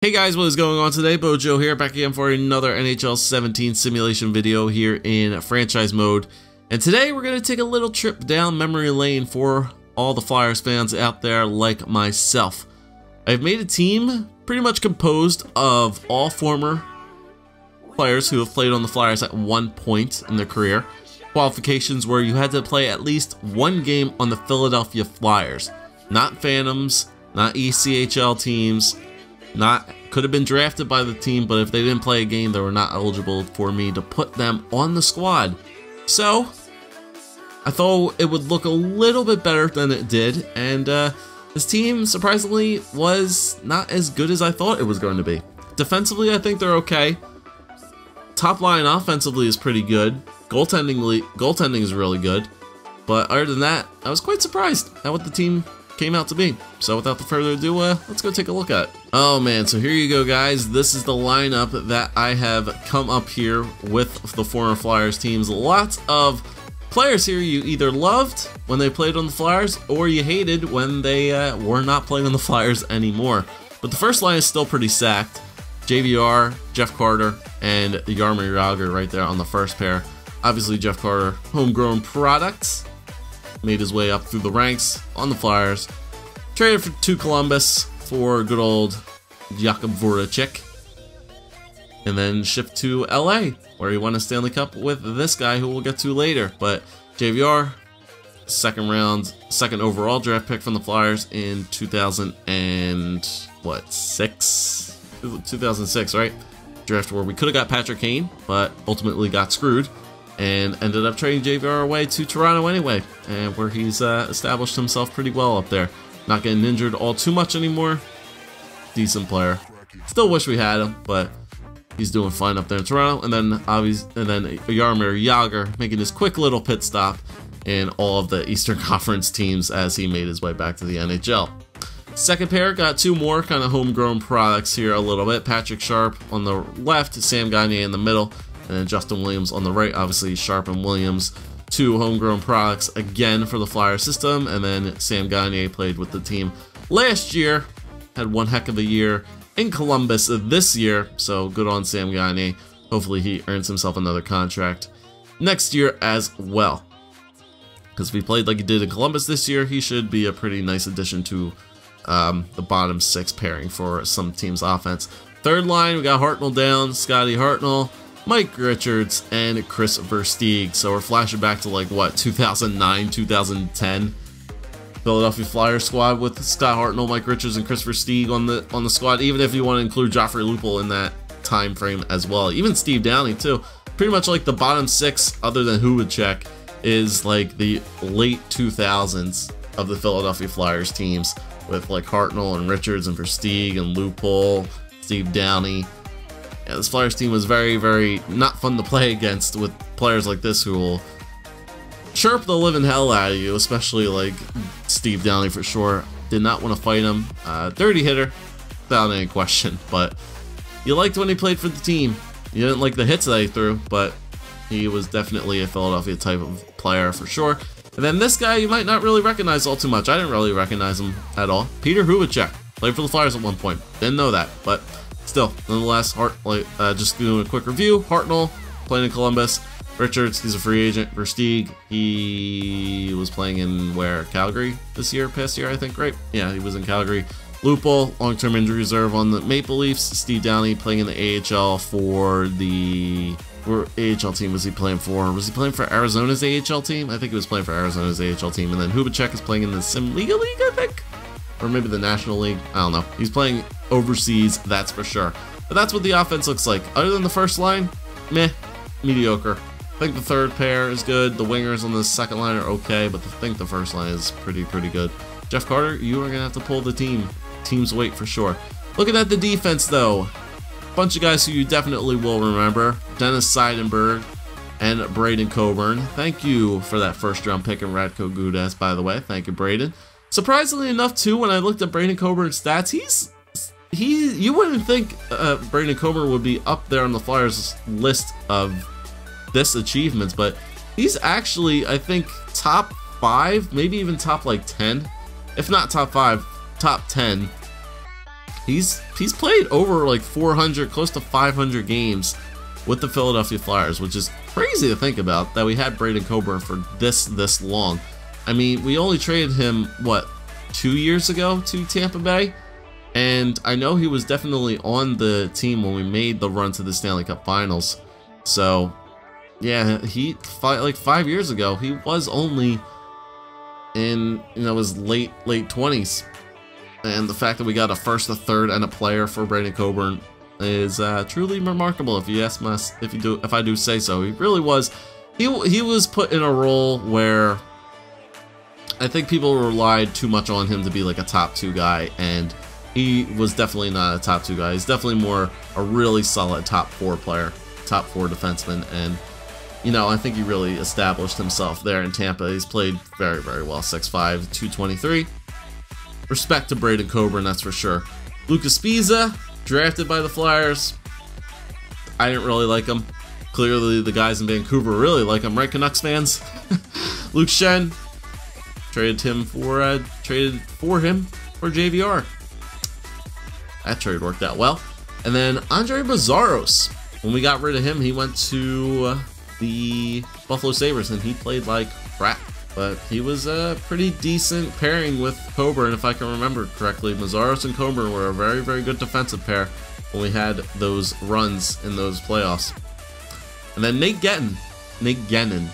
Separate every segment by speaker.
Speaker 1: Hey guys, what is going on today? Bojo here, back again for another NHL 17 simulation video here in franchise mode. And today we're going to take a little trip down memory lane for all the Flyers fans out there like myself. I've made a team pretty much composed of all former players who have played on the Flyers at one point in their career. Qualifications where you had to play at least one game on the Philadelphia Flyers. Not Phantoms, not ECHL teams. Could have been drafted by the team, but if they didn't play a game, they were not eligible for me to put them on the squad. So I thought it would look a little bit better than it did, and this team surprisingly was not as good as I thought it was going to be. Defensively, I think they're okay. Top line offensively is pretty good. Goaltending is really good. But other than that, I was quite surprised at what the team came out to be. So without further ado, let's go take a look at it. Oh man, so here you go guys. This is the lineup that I have come up here with the former Flyers teams. Lots of players here you either loved when they played on the Flyers or you hated when they were not playing on the Flyers anymore. But the first line is still pretty stacked. JVR, Jeff Carter, and Jaromir Jagr right there on the first pair. Obviously Jeff Carter, homegrown product. Made his way up through the ranks on the Flyers. Traded to Columbus for good old Jakub Voracek. And then shipped to LA, where he won a Stanley Cup with this guy who we'll get to later. But JVR, second overall draft pick from the Flyers in 2006, right? Draft where we could have got Patrick Kane, but ultimately got screwed. And ended up trading JVR away to Toronto anyway, and where he's established himself pretty well up there. Not getting injured all too much anymore. Decent player. Still wish we had him, but he's doing fine up there in Toronto. And then Jaromir Jagr making his quick little pit stop in all of the Eastern Conference teams as he made his way back to the NHL. Second pair got two more kind of homegrown products here a little bit. Patrick Sharp on the left, Sam Gagner in the middle. And then Justin Williams on the right. Obviously Sharp and Williams, two homegrown products again for the Flyer system. And then Sam Gagner played with the team last year, had one heck of a year in Columbus this year. So good on Sam Gagner. Hopefully he earns himself another contract next year as well. Because if he played like he did in Columbus this year, he should be a pretty nice addition to the bottom six pairing for some team's offense. Third line, we got Hartnell down, Scotty Hartnell, Mike Richards, and Chris Versteeg. So we're flashing back to like what, 2009, 2010 Philadelphia Flyers squad with Scott Hartnell, Mike Richards, and Chris Versteeg on the squad. Even if you want to include Joffrey Lupul in that time frame as well, even Steve Downing too. Pretty much like the bottom six, other than Hubacek, is like the late 2000s of the Philadelphia Flyers teams with like Hartnell and Richards and Versteeg and Lupul, Steve Downing. Yeah, this Flyers team was very, very not fun to play against, with players like this who will chirp the living hell out of you, especially like Steve Downing for sure. Did not want to fight him. Dirty hitter, without any question, but you liked when he played for the team. You didn't like the hits that he threw, but he was definitely a Philadelphia type of player for sure. And then this guy you might not really recognize all too much. I didn't really recognize him at all. Peter Hubacek played for the Flyers at one point. Didn't know that, but still, nonetheless, just doing a quick review. Hartnell, playing in Columbus. Richards, he's a free agent. Versteeg, he was playing in where? Calgary this year, past year, I think, right? Yeah, he was in Calgary. Lupul, long-term injury reserve on the Maple Leafs. Steve Downing playing in the AHL for the... What AHL team was he playing for? Was he playing for Arizona's AHL team? I think he was playing for Arizona's AHL team. And then Hubacek is playing in the Sim League, I think? Or maybe the National League. I don't know. He's playing overseas, that's for sure. But that's what the offense looks like. Other than the first line, meh, mediocre. I think the third pair is good. The wingers on the second line are okay, but I think the first line is pretty good. Jeff Carter, you are going to have to pull the team's weight for sure. Looking at the defense, though. Bunch of guys who you definitely will remember. Dennis Seidenberg and Braden Coburn. Thank you for that first round pick in Radko Gudas, by the way. Thank you, Braden. Surprisingly enough, too, when I looked at Braden Coburn's stats, you wouldn't think Braden Coburn would be up there on the Flyers list of this achievements, but he's actually, I think, top 5, maybe even top like 10, if not top 5, top 10 He's played over like 400, close to 500 games with the Philadelphia Flyers, which is crazy to think about, that we had Braden Coburn for this long. I mean, we only traded him, what, 2 years ago to Tampa Bay? And I know he was definitely on the team when we made the run to the Stanley Cup Finals. So, yeah, like 5 years ago, he was only in, his late 20s. And the fact that we got a first, a third, and a player for Braden Coburn is truly remarkable, if you ask me, if I do say so. He really was. He was put in a role where I think people relied too much on him to be like a top 2 guy, and he was definitely not a top 2 guy. He's definitely more a really solid top 4 player, top 4 defenseman, and I think he really established himself there in Tampa. He's played very, very well. 6'5", 223. Respect to Braden Coburn, that's for sure. Lucas Pisa, drafted by the Flyers. I didn't really like him. Clearly, the guys in Vancouver really like him, right, Canucks fans? Luke Schenn, traded for him for JVR. That trade worked out well. And then Andre Mazzaros, when we got rid of him, he went to the Buffalo Sabres, and he played like crap. But he was a pretty decent pairing with Coburn, if I can remember correctly. Mazzaros and Coburn were a very, very good defensive pair when we had those runs in those playoffs. And then Nate Gennon,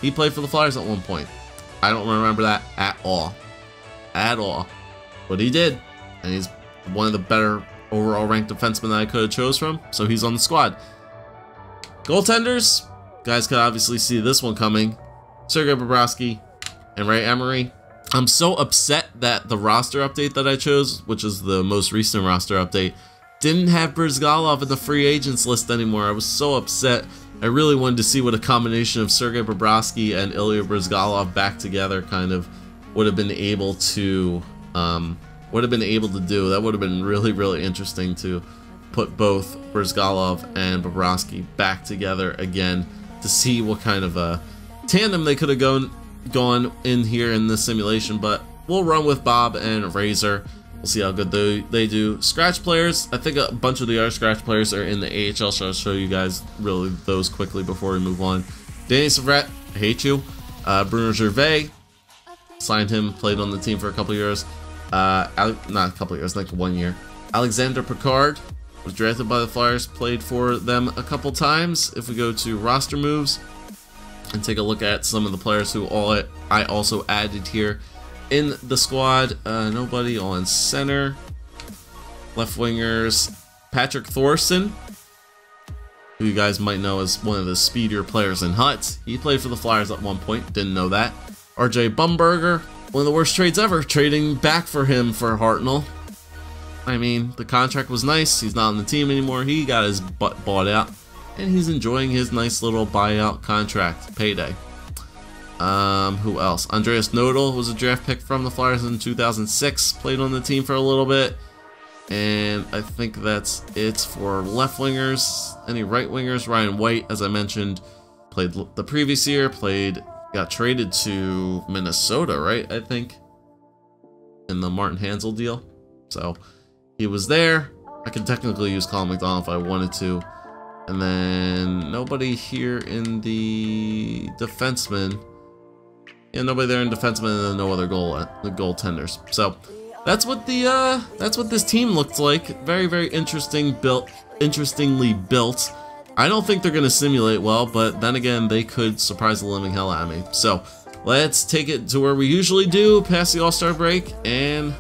Speaker 1: he played for the Flyers at one point. I don't remember that at all. But he did, and he's one of the better overall ranked defensemen that I could have chose from, so he's on the squad. Goaltenders, guys could obviously see this one coming. Sergei Bobrovsky and Ray Emery. I'm so upset that the roster update that I chose, which is the most recent roster update, didn't have Brizgalov in the free agents list anymore. I was so upset. I really wanted to see what a combination of Sergei Bobrovsky and Ilya Brizgalov back together kind of would have been able to do. That would have been really, really interesting to put both Brizgalov and Bobrovsky back together again to see what kind of a tandem they could have gone in here in this simulation. But we'll run with Bob and Razor. We'll see how good they do. Scratch players, I think a bunch of the other scratch players are in the AHL, so I'll show you guys really those quickly before we move on. Danny Savret, I hate you. Bruno Gervais, signed him, played on the team for a couple years. Not a couple years, like 1 year. Alexander Picard was drafted by the Flyers, played for them a couple times. If we go to roster moves and take a look at some of the players who I also added here in the squad, nobody on center. Left wingers, Patrick Thorson, who you guys might know as one of the speedier players in Hutt. He played for the Flyers at one point, didn't know that. RJ Bumberger, one of the worst trades ever, trading back for him for Hartnell. I mean, the contract was nice. He's not on the team anymore. He got his butt bought out, and he's enjoying his nice little buyout contract payday. Who else? Andreas Nodal was a draft pick from the Flyers in 2006. Played on the team for a little bit. And I think that's it for left wingers. Any right wingers? Ryan White, as I mentioned, played the previous year. Got traded to Minnesota, right? I think in the Martin Hansel deal. So he was there. I could technically use Colin McDonald if I wanted to. And then nobody here in the defenseman. Yeah, nobody there in defenseman, and then no other goaltenders. So that's what this team looks like. Very, very interestingly built. I don't think they're gonna simulate well, but then again, they could surprise the living hell out of me. So let's take it to where we usually do, past the All-Star break, and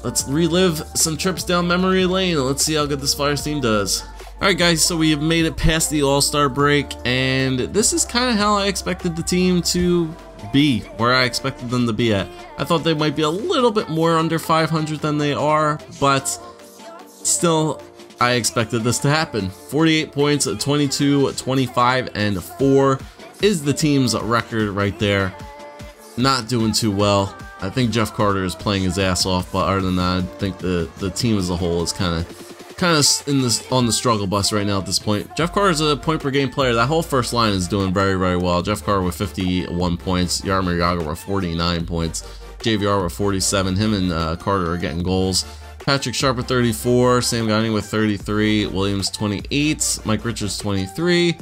Speaker 1: let's relive some trips down memory lane, and let's see how good this Flyers team does. Alright guys, so we have made it past the All-Star break, and this is kind of how I expected the team to be, where I expected them to be at. I thought they might be a little bit more under 500 than they are, but still, I expected this to happen. 48 points, 22, 25, and 4 is the team's record right there. Not doing too well. I think Jeff Carter is playing his ass off, but other than that, I think the team as a whole is kind of on the struggle bus right now at this point. Jeff Carter is a point per game player. That whole first line is doing very, very well. Jeff Carter with 51 points, Jaromir Jagr with 49 points, JVR with 47. Him and Carter are getting goals. Patrick Sharp with 34, Sam Gagne with 33, Williams 28, Mike Richards 23,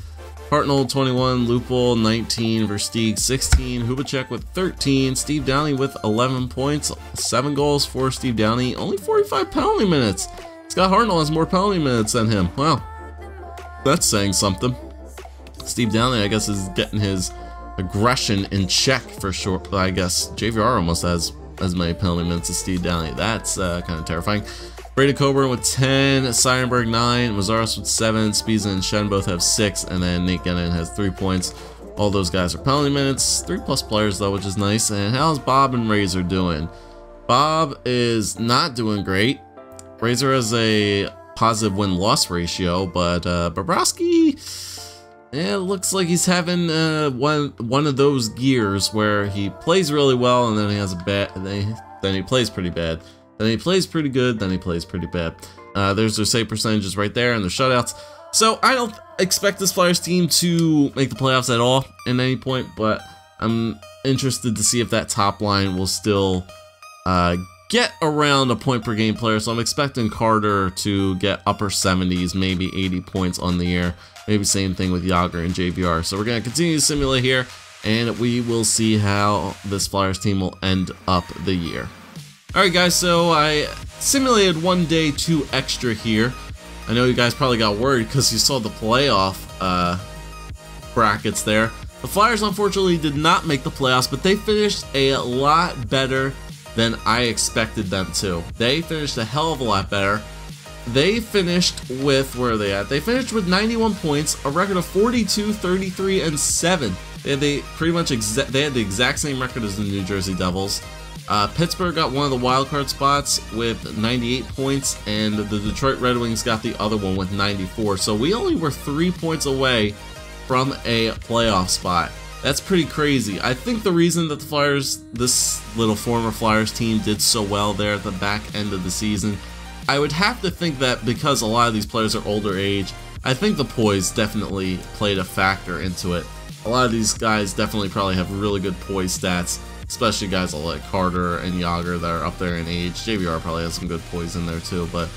Speaker 1: Hartnell 21, Lupul 19, Versteeg 16, Hubacek with 13, Steve Downey with 11 points, 7 goals for Steve Downey, only 45 penalty minutes. Scott Hartnell has more penalty minutes than him. Wow, that's saying something. Steve Downey, I guess, is getting his aggression in check for sure. I guess JVR almost has as many penalty minutes as Steve Downey. That's kind of terrifying. Brady Coburn with 10, Seidenberg 9, Mazaris with 7, Spiza and Shen both have 6, and then Nate Gennon has 3 points. All those guys are penalty minutes. 3+ players though, which is nice. And how's Bob and Razor doing? Bob is not doing great. Razor has a positive win-loss ratio, but Bobrovsky, yeah, it looks like he's having one of those gears where he plays really well and then he has a bad, then he plays pretty bad. Then he plays pretty good, then he plays pretty bad. There's their save percentages right there and their shutouts. So I don't expect this Flyers team to make the playoffs at all at any point, but I'm interested to see if that top line will still get around a point per game player. So I'm expecting Carter to get upper 70s, maybe 80 points on the year. Maybe same thing with Yager and JVR. So we're going to continue to simulate here, and we will see how this Flyers team will end up the year. Alright guys, so I simulated 1 day 2 extra here. I know you guys probably got worried because you saw the playoff brackets there. The Flyers unfortunately did not make the playoffs, but they finished a lot better than I expected them to. They finished a hell of a lot better. They finished with, where are they at? They finished with 91 points, a record of 42, 33, and 7. They pretty much they had the exact same record as the New Jersey Devils. Pittsburgh got one of the wild card spots with 98 points, and the Detroit Red Wings got the other one with 94. So we only were 3 points away from a playoff spot. That's pretty crazy. I think the reason that the Flyers, this little former Flyers team, did so well there at the back end of the season, I would have to think that because a lot of these players are older age, I think the poise definitely played a factor into it. A lot of these guys definitely probably have really good poise stats, especially guys like Carter and Yager that are up there in age. JVR probably has some good poise in there too, but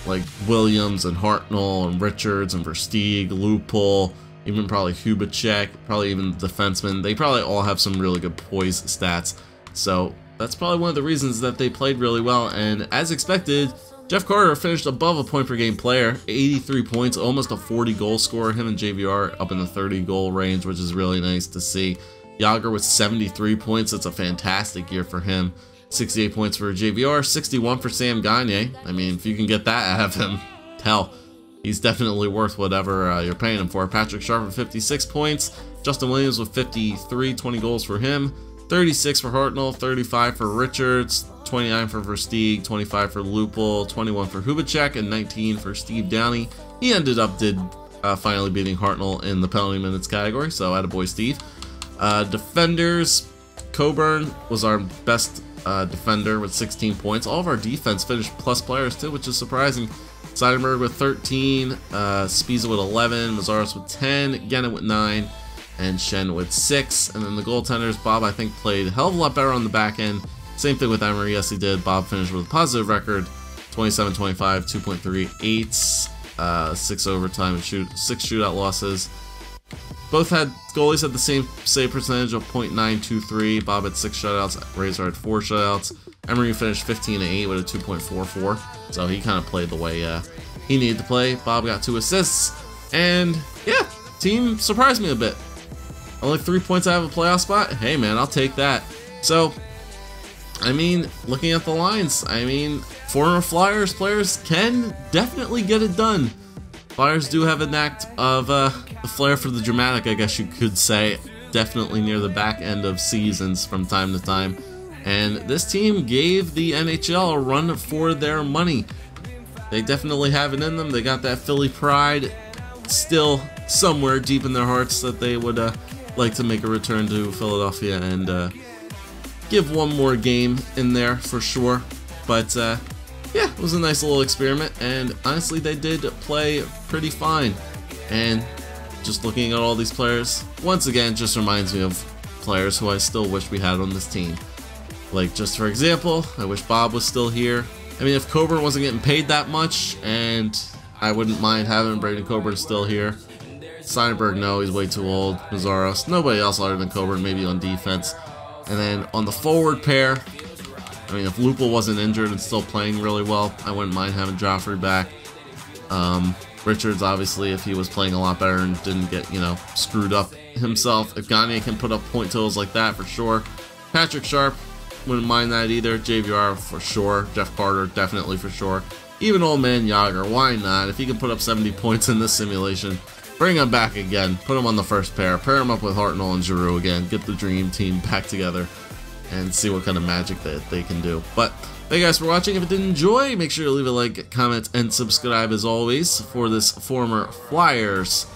Speaker 1: like Williams and Hartnell and Richards and Versteeg, Lupul, even probably Hubacek, probably even the defensemen, they probably all have some really good poise stats. So that's probably one of the reasons that they played really well, and as expected, Jeff Carter finished above a point per game player, 83 points, almost a 40 goal scorer. Him and JVR up in the 30 goal range, which is really nice to see. Yager with 73 points, that's a fantastic year for him. 68 points for JVR, 61 for Sam Gagne. I mean, if you can get that out of him, hell, he's definitely worth whatever you're paying him for. Patrick Sharp with 56 points, Justin Williams with 53, 20 goals for him, 36 for Hartnell, 35 for Richards, 29 for Versteeg, 25 for Lupul, 21 for Hubacek, and 19 for Steve Downey. He ended up finally beating Hartnell in the penalty minutes category, so attaboy Steve. Defenders, Coburn was our best defender with 16 points. All of our defense finished plus players too, which is surprising. Seidenberg with 13, Spiza with 11, Mazaris with 10, Gennon with 9, and Shen with 6. And then the goaltenders, Bob, I think, played a hell of a lot better on the back end. Same thing with Emery, yes he did. Bob finished with a positive record, 27-25, 2.38, 6 overtime and 6 shootout losses. Both goalies had the same save percentage of .923. Bob had 6 shutouts, Razor had 4 shutouts. Emery finished 15-8 with a 2.44, so he kind of played the way he needed to play. Bob got 2 assists, and yeah, team surprised me a bit. Only 3 points out of a playoff spot? Hey man, I'll take that. So, I mean, looking at the lines, I mean, former Flyers players can definitely get it done. Flyers do have a knack of the flair for the dramatic, I guess you could say, definitely near the back end of seasons from time to time. And this team gave the NHL a run for their money. They definitely have it in them. They got that Philly pride still somewhere deep in their hearts that they would like to make a return to Philadelphia and give one more game in there for sure. But yeah, it was a nice little experiment, and honestly they did play pretty fine. And just looking at all these players, once again, just reminds me of players who I still wish we had on this team. Like, just for example, I wish Bob was still here. I mean, if Coburn wasn't getting paid that much, and I wouldn't mind having Braden Coburn still here. Steinberg, no, he's way too old. Mazaros, nobody else other than Coburn, maybe on defense. And then on the forward pair, I mean, if Lupul wasn't injured and still playing really well, I wouldn't mind having Joffrey back. Richards, obviously, if he was playing a lot better and didn't get, you know, screwed up himself. If Gagne can put up point totals like that, for sure. Patrick Sharp, wouldn't mind that either. JVR, for sure. Jeff Carter, definitely for sure. Even old man Yager, why not? If he can put up 70 points in this simulation, bring him back again. Put him on the first pair. Pair him up with Hartnell and Giroux again. Get the dream team back together and see what kind of magic that they can do. But thank you guys for watching. If you did enjoy, make sure to leave a like, comment, and subscribe as always for this former Flyers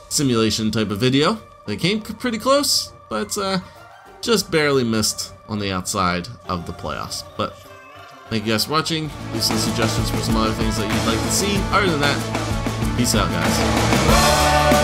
Speaker 1: simulation type of video. They came pretty close, but just barely missed on the outside of the playoffs. But thank you guys for watching. Leave some suggestions for some other things that you'd like to see. Other than that, peace out, guys.